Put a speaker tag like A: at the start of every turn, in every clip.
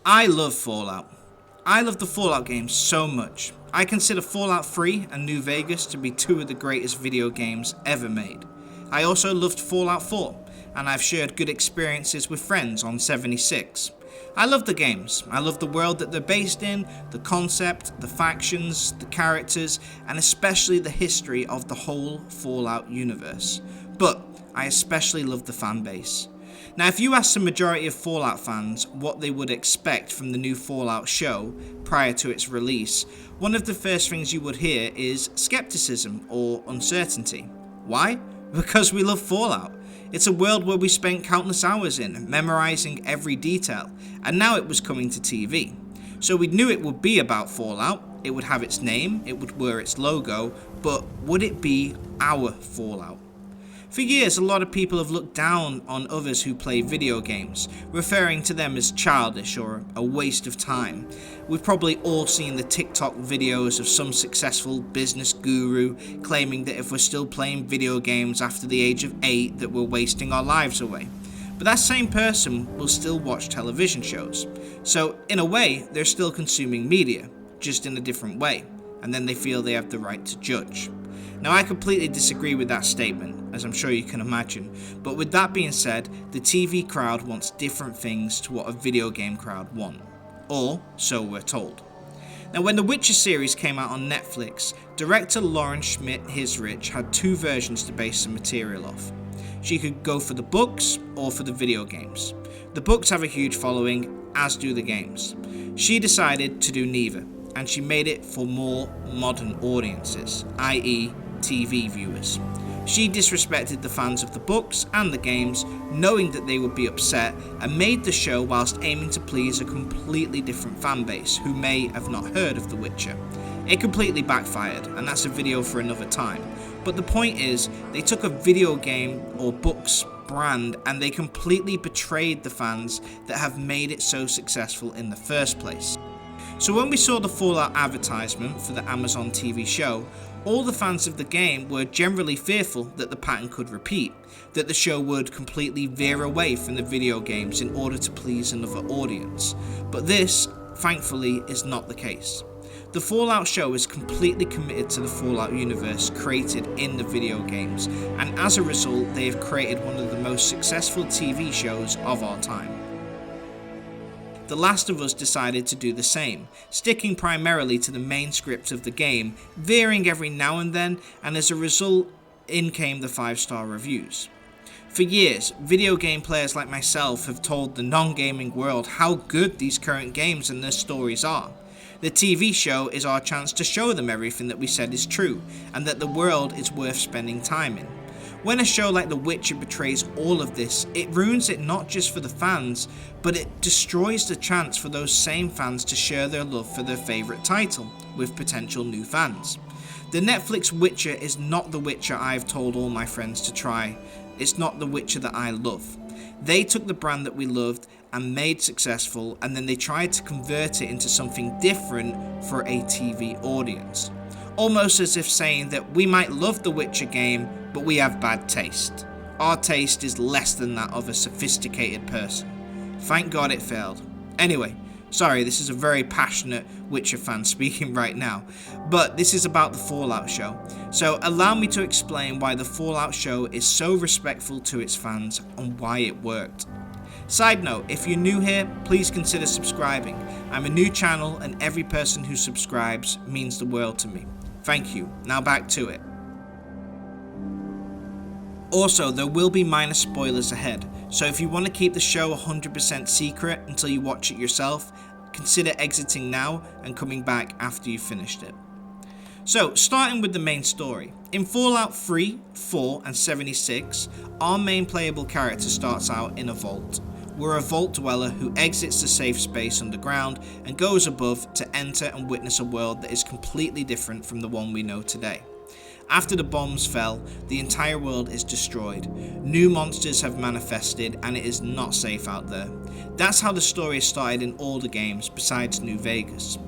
A: I love Fallout. I love the Fallout games so much. I consider Fallout 3 and New Vegas to be two of the greatest video games ever made. I also loved Fallout 4, and I've shared good experiences with friends on 76. I love the games. I love the world that they're based in, the concept, the factions, the characters, and especially the history of the whole Fallout universe. But I especially love the fan base. Now, if you ask the majority of Fallout fans what they would expect from the new Fallout show prior to its release, one of the first things you would hear is skepticism or uncertainty. Why? Because we love Fallout. It's a world where we spent countless hours in, memorizing every detail, and now it was coming to TV. So we knew it would be about Fallout, it would have its name, it would wear its logo, but would it be our Fallout? For years, a lot of people have looked down on others who play video games, referring to them as childish or a waste of time. We've probably all seen the TikTok videos of some successful business guru claiming that if we're still playing video games after the age of 8 that we're wasting our lives away. But that same person will still watch television shows. So in a way, they're still consuming media, just in a different way, and then they feel they have the right to judge. Now, I completely disagree with that statement, as I'm sure you can imagine, but with that being said, the TV crowd wants different things to what a video game crowd want, or so we're told. Now, when the Witcher series came out on Netflix, director Lauren Schmidt-Hissrich had two versions to base the material off. She could go for the books or for the video games. The books have a huge following, as do the games. She decided to do neither, and she made it for more modern audiences, i.e. TV viewers. She disrespected the fans of the books and the games, knowing that they would be upset, and made the show whilst aiming to please a completely different fan base who may have not heard of The Witcher. It completely backfired, and that's a video for another time. But the point is, they took a video game or books brand and they completely betrayed the fans that have made it so successful in the first place. So when we saw the Fallout advertisement for the Amazon TV show, all the fans of the game were generally fearful that the pattern could repeat, that the show would completely veer away from the video games in order to please another audience. But this, thankfully, is not the case. The Fallout show is completely committed to the Fallout universe created in the video games, and as a result, they have created one of the most successful TV shows of our time. The Last of Us decided to do the same, sticking primarily to the main script of the game, veering every now and then, and as a result, in came the 5-star reviews. For years, video game players like myself have told the non-gaming world how good these current games and their stories are. The TV show is our chance to show them everything that we said is true, and that the world is worth spending time in. When a show like The Witcher betrays all of this, it ruins it not just for the fans, but it destroys the chance for those same fans to share their love for their favourite title with potential new fans. The Netflix Witcher is not the Witcher I've told all my friends to try. It's not the Witcher that I love. They took the brand that we loved and made successful, and then they tried to convert it into something different for a TV audience. Almost as if saying that we might love the Witcher game, but we have bad taste. Our taste is less than that of a sophisticated person. Thank God it failed. Anyway, sorry, this is a very passionate Witcher fan speaking right now, but this is about the Fallout show. So allow me to explain why the Fallout show is so respectful to its fans and why it worked. Side note, if you're new here, please consider subscribing. I'm a new channel and every person who subscribes means the world to me. Thank you. Now back to it. Also, there will be minor spoilers ahead, so if you want to keep the show 100% secret until you watch it yourself, consider exiting now and coming back after you've finished it. So, starting with the main story. In Fallout 3, 4 and 76, our main playable character starts out in a vault. We're a vault dweller who exits the safe space underground and goes above to enter and witness a world that is completely different from the one we know today. After the bombs fell, the entire world is destroyed. New monsters have manifested and it is not safe out there. That's how the story started in all the games besides New Vegas.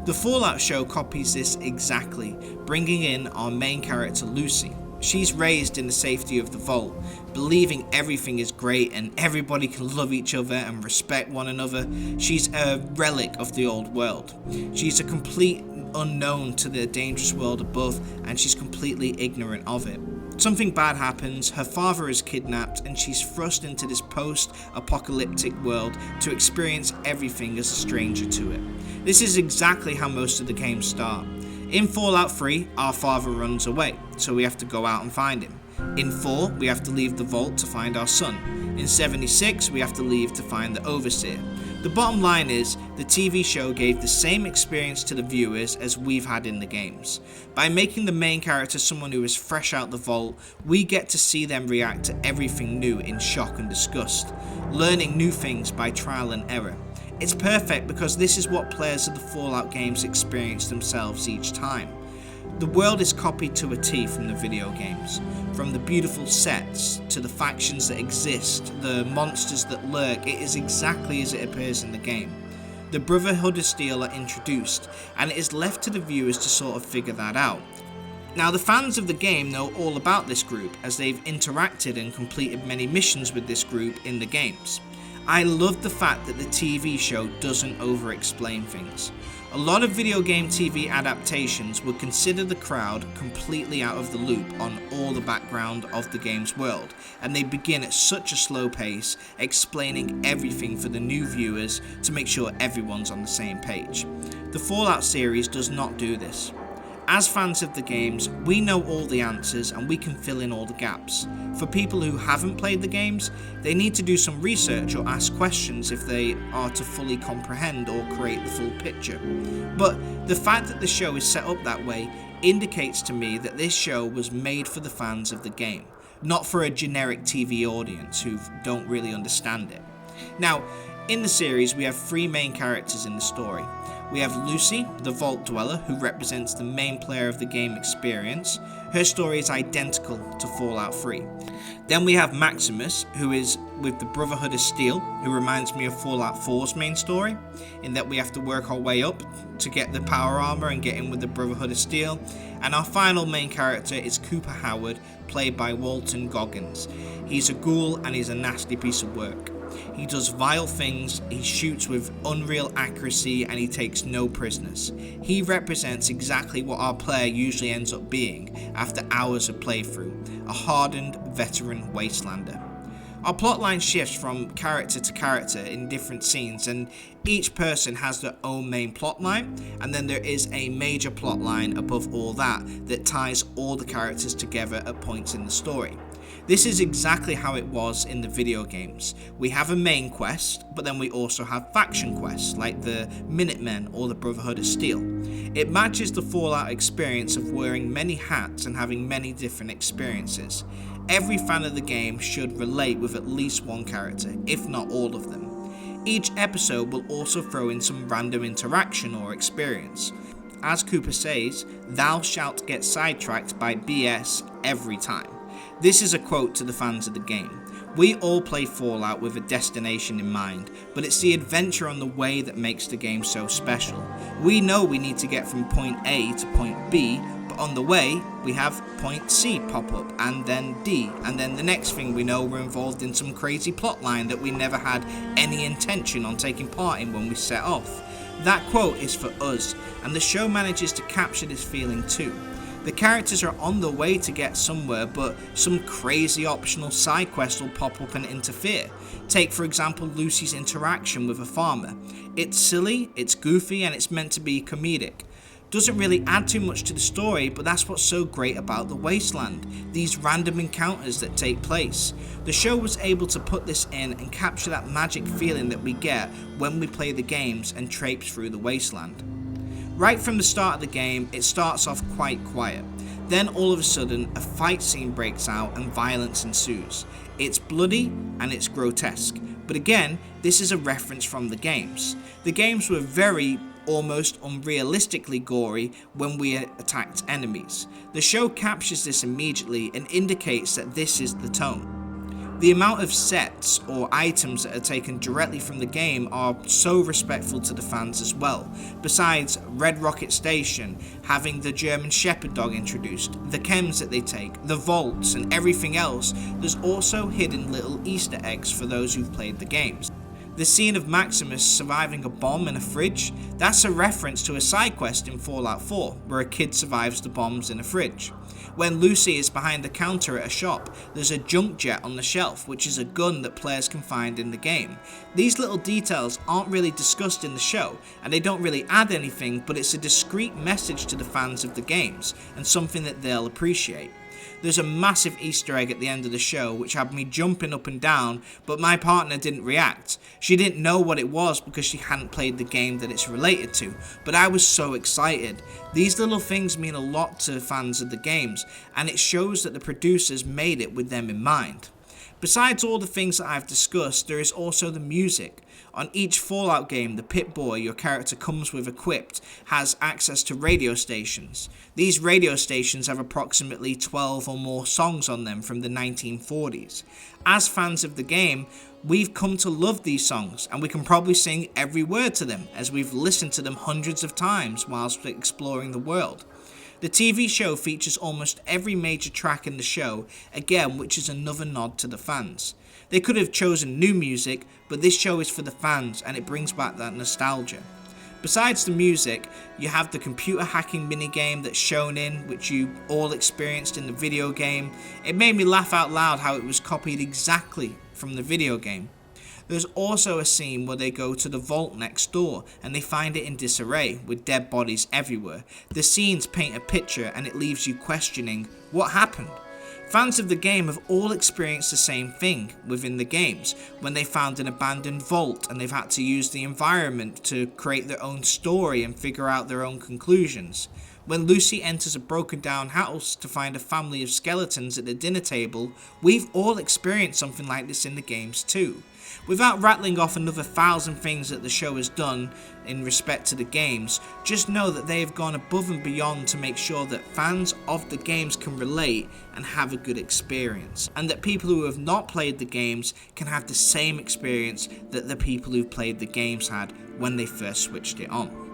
A: The Fallout show copies this exactly, bringing in our main character Lucy. She's raised in the safety of the vault, believing everything is great and everybody can love each other and respect one another. She's a relic of the old world. She's a complete unknown to the dangerous world above, and she's completely ignorant of it. Something bad happens, her father is kidnapped, and she's thrust into this post-apocalyptic world to experience everything as a stranger to it. This is exactly how most of the games start. In Fallout 3, our father runs away, so we have to go out and find him. In 4, we have to leave the vault to find our son. In 76, we have to leave to find the Overseer. The bottom line is, the TV show gave the same experience to the viewers as we've had in the games. By making the main character someone who is fresh out the vault, we get to see them react to everything new in shock and disgust, learning new things by trial and error. It's perfect because this is what players of the Fallout games experience themselves each time. The world is copied to a T from the video games. From the beautiful sets, to the factions that exist, the monsters that lurk, it is exactly as it appears in the game. The Brotherhood of Steel are introduced, and it is left to the viewers to sort of figure that out. Now, the fans of the game know all about this group, as they've interacted and completed many missions with this group in the games. I love the fact that the TV show doesn't over-explain things. A lot of video game TV adaptations would consider the crowd completely out of the loop on all the background of the game's world, and they begin at such a slow pace, explaining everything for the new viewers to make sure everyone's on the same page. The Fallout series does not do this. As fans of the games, we know all the answers and we can fill in all the gaps. For people who haven't played the games, they need to do some research or ask questions if they are to fully comprehend or create the full picture. But the fact that the show is set up that way indicates to me that this show was made for the fans of the game, not for a generic TV audience who don't really understand it. Now, in the series, we have 3 main characters in the story. We have Lucy, the Vault Dweller, who represents the main player of the game experience. Her story is identical to Fallout 3. Then we have Maximus, who is with the Brotherhood of Steel, who reminds me of Fallout 4's main story, in that we have to work our way up to get the power armor and get in with the Brotherhood of Steel. And our final main character is Cooper Howard, played by Walton Goggins. He's a ghoul and he's a nasty piece of work. He does vile things, he shoots with unreal accuracy, and he takes no prisoners. He represents exactly what our player usually ends up being after hours of playthrough, a hardened veteran wastelander. Our plotline shifts from character to character in different scenes, and each person has their own main plotline, and then there is a major plotline above all that ties all the characters together at points in the story. This is exactly how it was in the video games. We have a main quest, but then we also have faction quests like the Minutemen or the Brotherhood of Steel. It matches the Fallout experience of wearing many hats and having many different experiences. Every fan of the game should relate with at least one character, if not all of them. Each episode will also throw in some random interaction or experience. As Cooper says, "Thou shalt get sidetracked by BS every time." This is a quote to the fans of the game. We all play Fallout with a destination in mind, but it's the adventure on the way that makes the game so special. We know we need to get from point A to point B, but on the way, we have point C pop up, and then D, and then the next thing we know, we're involved in some crazy plotline that we never had any intention on taking part in when we set off. That quote is for us, and the show manages to capture this feeling too. The characters are on the way to get somewhere, but some crazy optional side quest will pop up and interfere. Take, for example, Lucy's interaction with a farmer. It's silly, it's goofy, and it's meant to be comedic. Doesn't really add too much to the story, but that's what's so great about the Wasteland, these random encounters that take place. The show was able to put this in and capture that magic feeling that we get when we play the games and traipse through the Wasteland. Right from the start of the game, it starts off quite quiet. Then all of a sudden, a fight scene breaks out and violence ensues. It's bloody and it's grotesque. But again, this is a reference from the games. The games were very, almost unrealistically gory when we attacked enemies. The show captures this immediately and indicates that this is the tone. The amount of sets or items that are taken directly from the game are so respectful to the fans as well. Besides Red Rocket Station having the German Shepherd dog introduced, the chems that they take, the vaults and everything else, there's also hidden little Easter eggs for those who've played the games. The scene of Maximus surviving a bomb in a fridge, that's a reference to a side quest in Fallout 4, where a kid survives the bombs in a fridge. When Lucy is behind the counter at a shop, there's a junk jet on the shelf, which is a gun that players can find in the game. These little details aren't really discussed in the show, and they don't really add anything, but it's a discreet message to the fans of the games, and something that they'll appreciate. There's a massive Easter egg at the end of the show which had me jumping up and down, but my partner didn't react. She didn't know what it was because she hadn't played the game that it's related to, but I was so excited. These little things mean a lot to fans of the games, and it shows that the producers made it with them in mind. Besides all the things that I've discussed, there is also the music. On each Fallout game, the Pip-Boy your character comes with equipped has access to radio stations. These radio stations have approximately 12 or more songs on them from the 1940s. As fans of the game, we've come to love these songs, and we can probably sing every word to them as we've listened to them hundreds of times whilst exploring the world. The TV show features almost every major track in the show, again which is another nod to the fans. They could have chosen new music, but this show is for the fans and it brings back that nostalgia. Besides the music, you have the computer hacking minigame that's shown in, which you all experienced in the video game. It made me laugh out loud how it was copied exactly from the video game. There's also a scene where they go to the vault next door and they find it in disarray with dead bodies everywhere. The scenes paint a picture and it leaves you questioning what happened. Fans of the game have all experienced the same thing within the games, when they found an abandoned vault and they've had to use the environment to create their own story and figure out their own conclusions. When Lucy enters a broken down house to find a family of skeletons at the dinner table, we've all experienced something like this in the games too. Without rattling off another 1,000 things that the show has done in respect to the games, just know that they have gone above and beyond to make sure that fans of the games can relate and have a good experience, and that people who have not played the games can have the same experience that the people who played the games had when they first switched it on.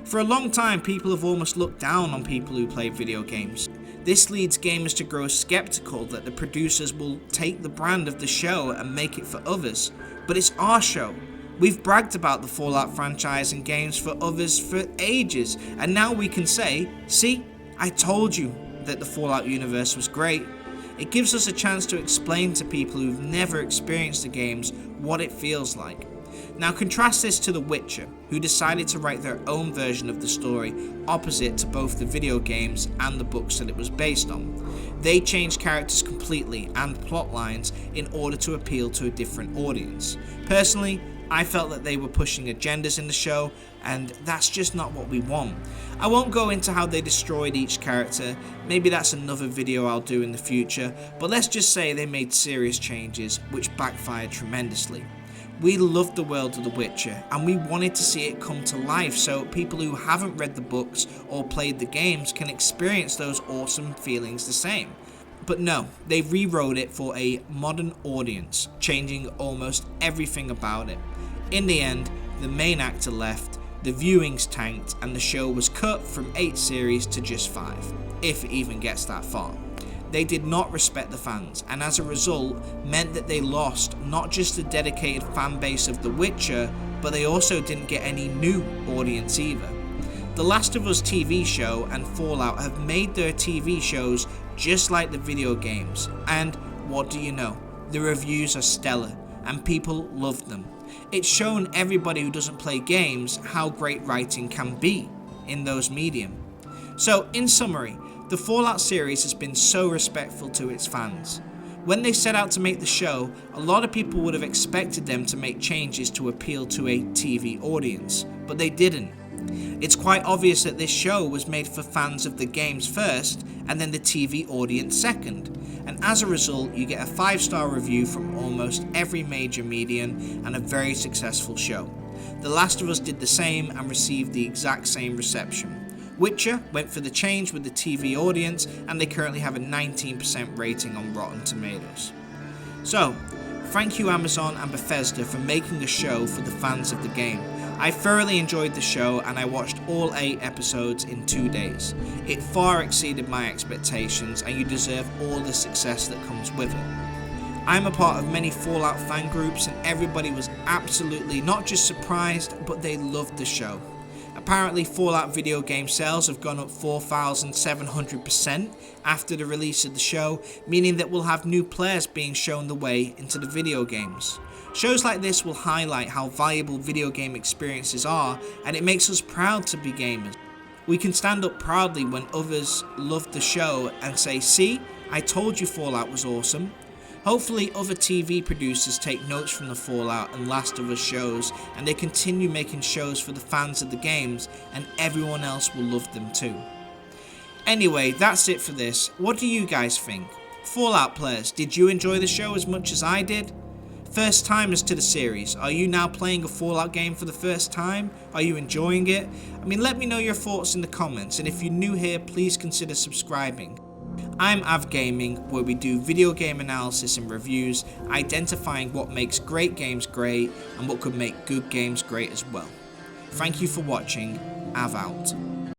A: For a long time, people have almost looked down on people who play video games. This leads gamers to grow skeptical that the producers will take the brand of the show and make it for others. But it's our show. We've bragged about the Fallout franchise and games for others for ages, and now we can say, see, I told you that the Fallout universe was great. It gives us a chance to explain to people who've never experienced the games what it feels like. Now contrast this to The Witcher, who decided to write their own version of the story opposite to both the video games and the books that it was based on. They changed characters completely and plot lines in order to appeal to a different audience. Personally, I felt that they were pushing agendas in the show, and that's just not what we want. I won't go into how they destroyed each character, maybe that's another video I'll do in the future, but let's just say they made serious changes which backfired tremendously. We loved the world of The Witcher, and we wanted to see it come to life so people who haven't read the books or played the games can experience those awesome feelings the same. But no, they rewrote it for a modern audience, changing almost everything about it. In the end, the main actor left, the viewings tanked, and the show was cut from 8 series to just 5, if it even gets that far. They did not respect the fans, and as a result meant that they lost not just the dedicated fan base of The Witcher, but they also didn't get any new audience either. The Last of Us TV show and Fallout have made their TV shows just like the video games, and what do you know? The reviews are stellar, and people love them. It's shown everybody who doesn't play games how great writing can be in those medium. So in summary, the Fallout series has been so respectful to its fans. When they set out to make the show, a lot of people would have expected them to make changes to appeal to a TV audience, but they didn't. It's quite obvious that this show was made for fans of the games first, and then the TV audience second, and as a result you get a 5-star review from almost every major medium and a very successful show. The Last of Us did the same and received the exact same reception. Witcher went for the change with the TV audience, and they currently have a 19% rating on Rotten Tomatoes. So, thank you Amazon and Bethesda for making a show for the fans of the game. I thoroughly enjoyed the show and I watched all 8 episodes in 2 days. It far exceeded my expectations and you deserve all the success that comes with it. I'm a part of many Fallout fan groups and everybody was absolutely not just surprised, but they loved the show. Apparently Fallout video game sales have gone up 4,700% after the release of the show, meaning that we'll have new players being shown the way into the video games. Shows like this will highlight how valuable video game experiences are, and it makes us proud to be gamers. We can stand up proudly when others love the show and say, "See, I told you Fallout was awesome." Hopefully other TV producers take notes from the Fallout and Last of Us shows and they continue making shows for the fans of the games and everyone else will love them too. Anyway, that's it for this. What do you guys think? Fallout players, did you enjoy the show as much as I did? First timers to the series, are you now playing a Fallout game for the first time? Are you enjoying it? Let me know your thoughts in the comments, and if you're new here, please consider subscribing. I'm Av Gaming, where we do video game analysis and reviews, identifying what makes great games great and what could make good games great as well. Thank you for watching. Av out.